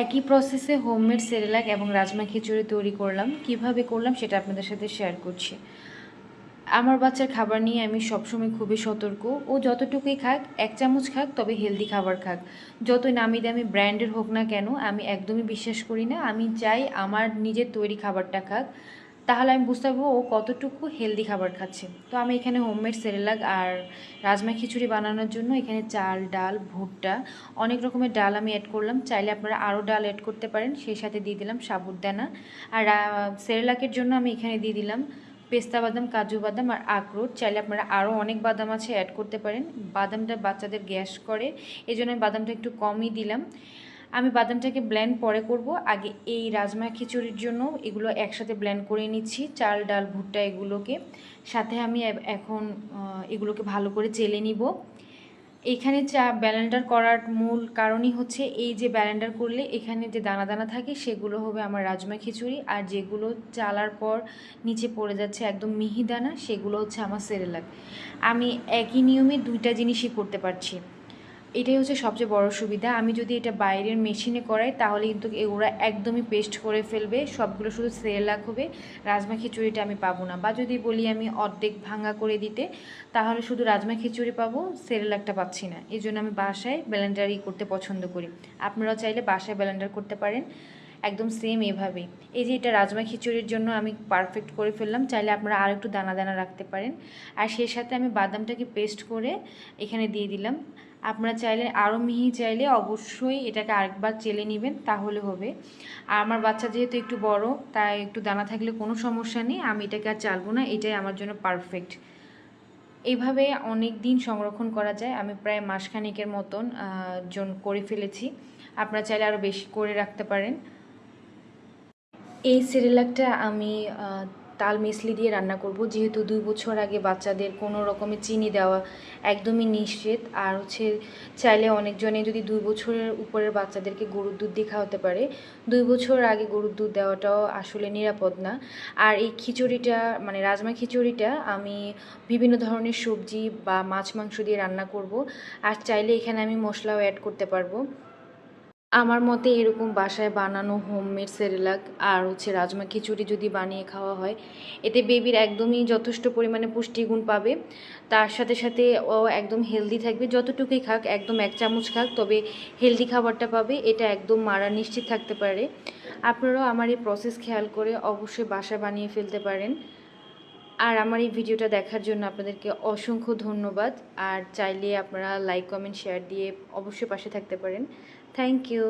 একই প্রসেসে homemade Cerelac এবং রাজমা খিচুড়ি তৈরি করলাম। কিভাবে করলাম সেটা আপনাদের সাথে শেয়ার করছি। আমার বাচ্চার খাবার নিয়ে আমি সবসময় খুবই সতর্ক। ও যতটুকুই খাক, ১ চামচ খাক, তবে হেলদি খাবার খাক। যতই নামি দামি ব্র্যান্ডের হোক না কেন, আমি একদমই বিশ্বাস করি না। আমি চাই আমার নিজের তৈরি খাবারটা খাক। তাহলে আমি বুঝতে পারবো ও কতটুকু হেলদি খাবার খাচ্ছে। তো আমি এখানে হোমমেড সেরেলাক আর রাজমা খিচুড়ি বানানোর জন্য এখানে চাল, ডাল, ভুট্টা, অনেক রকমের ডাল আমি অ্যাড করলাম। চাইলে আপনারা আরও ডাল অ্যাড করতে পারেন। সেই সাথে দিয়ে দিলাম সাবুদানা। আর সেরেলাকের জন্য আমি এখানে দিয়ে দিলাম পেস্তা বাদাম, কাজু বাদাম আর আখরোট। চাইলে আপনারা আরও অনেক বাদাম আছে অ্যাড করতে পারেন। বাদামটা বাচ্চাদের গ্যাস করে, এই জন্য আমি বাদামটা একটু কমই দিলাম। আমি বাদামটাকে ব্লেন্ড পরে করব, আগে এই রাজমা খিচুড়ির জন্য এগুলো একসাথে ব্লেন্ড করে নিচ্ছি, চাল, ডাল, ভুট্টা এগুলোকে। সাথে আমি এখন এগুলোকে ভালো করে চেলে নিব। এখানে ব্লেন্ডার করার মূল কারণই হচ্ছে এই যে ব্লেন্ডার করলে এখানে যে দানা দানা থাকে সেগুলো হবে আমার রাজমা খিচুড়ি, আর যেগুলো চালার পর নিচে পড়ে যাচ্ছে একদম মিহি দানা, সেগুলো হচ্ছে আমার সেরেলাক। আমি একই নিয়মে দুইটা জিনিসই করতে পারছি। এটাই হচ্ছে সবচেয়ে বড় সুবিধা। আমি যদি এটা বাইরের মেশিনে করাই তাহলে কিন্তু ওরা একদমই পেস্ট করে ফেলবে, সবগুলো শুধু সেরেলাক হবে, রাজমা খিচুড়িটা আমি পাবো না। বা যদি বলি আমি অর্ধেক ভাঙা করে দিতে, তাহলে শুধু রাজমা খিচুড়ি পাবো, সেরেলাকটা পাচ্ছি না। এই জন্য আমি বাসায় ব্লেন্ডারই করতে পছন্দ করি। আপনারাও চাইলে বাসায় ব্লেন্ডার করতে পারেন, একদম সেম এভাবেই। এই যে এটা রাজমা খিচুড়ির জন্য আমি পারফেক্ট করে ফেললাম। চাইলে আপনারা আর একটু দানা দানা রাখতে পারেন। আর সেই সাথে আমি বাদামটাকে পেস্ট করে এখানে দিয়ে দিলাম। আপনারা চাইলে আরও মিহি চাইলে অবশ্যই এটাকে আরেকবার চেলে নেবেন, তাহলে হবে। আর আমার বাচ্চা যেহেতু একটু বড়, তাই একটু দানা থাকলে কোনো সমস্যা নেই, আমি এটাকে আর চালবো না, এটাই আমার জন্য পারফেক্ট। এইভাবে অনেক দিন সংরক্ষণ করা যায়। আমি প্রায় মাসখানেকের মতন করে ফেলেছি। আপনারা চাইলে আরও বেশি করে রাখতে পারেন। এই সেরেলাকটা আমি তাল মিছলি দিয়ে রান্না করব, যেহেতু 2 বছর আগে বাচ্চাদের কোনো রকমের চিনি দেওয়া একদমই নিষেধ। আর হচ্ছে চাইলে অনেকজনে যদি 2 বছরের উপরের বাচ্চাদেরকে গরুর দুধ দিয়ে খাওয়াতে পারে, 2 বছর আগে গরুর দুধ দেওয়াটাও আসলে নিরাপদ না। আর এই খিচুড়িটা মানে রাজমা খিচুড়িটা আমি বিভিন্ন ধরনের সবজি বা মাছ মাংস দিয়ে রান্না করব। আর চাইলে এখানে আমি মশলাও অ্যাড করতে পারবো। আমার মতে এরকম বাসায় বানানো হোমমেড সেরেলাক আর হচ্ছে রাজমা খিচুড়ি যদি বানিয়ে খাওয়া হয়, এতে বেবির একদমই যথেষ্ট পরিমাণে পুষ্টিগুণ পাবে। তার সাথে সাথে ও একদম হেলদি থাকবে। যতটুকুই খাক, একদম 1 চামচ খাক, তবে হেলদি খাবারটা পাবে, এটা একদম মারা নিশ্চিত থাকতে পারে। আপনারাও আমার এই প্রসেস খেয়াল করে অবশ্যই বাসায় বানিয়ে ফেলতে পারেন। আর আমার এই ভিডিওটা দেখার জন্য আপনাদেরকে অসংখ্য ধন্যবাদ। আর চাইলে আপনারা লাইক, কমেন্ট, শেয়ার দিয়ে অবশ্যই পাশে থাকতে পারেন। Thank you.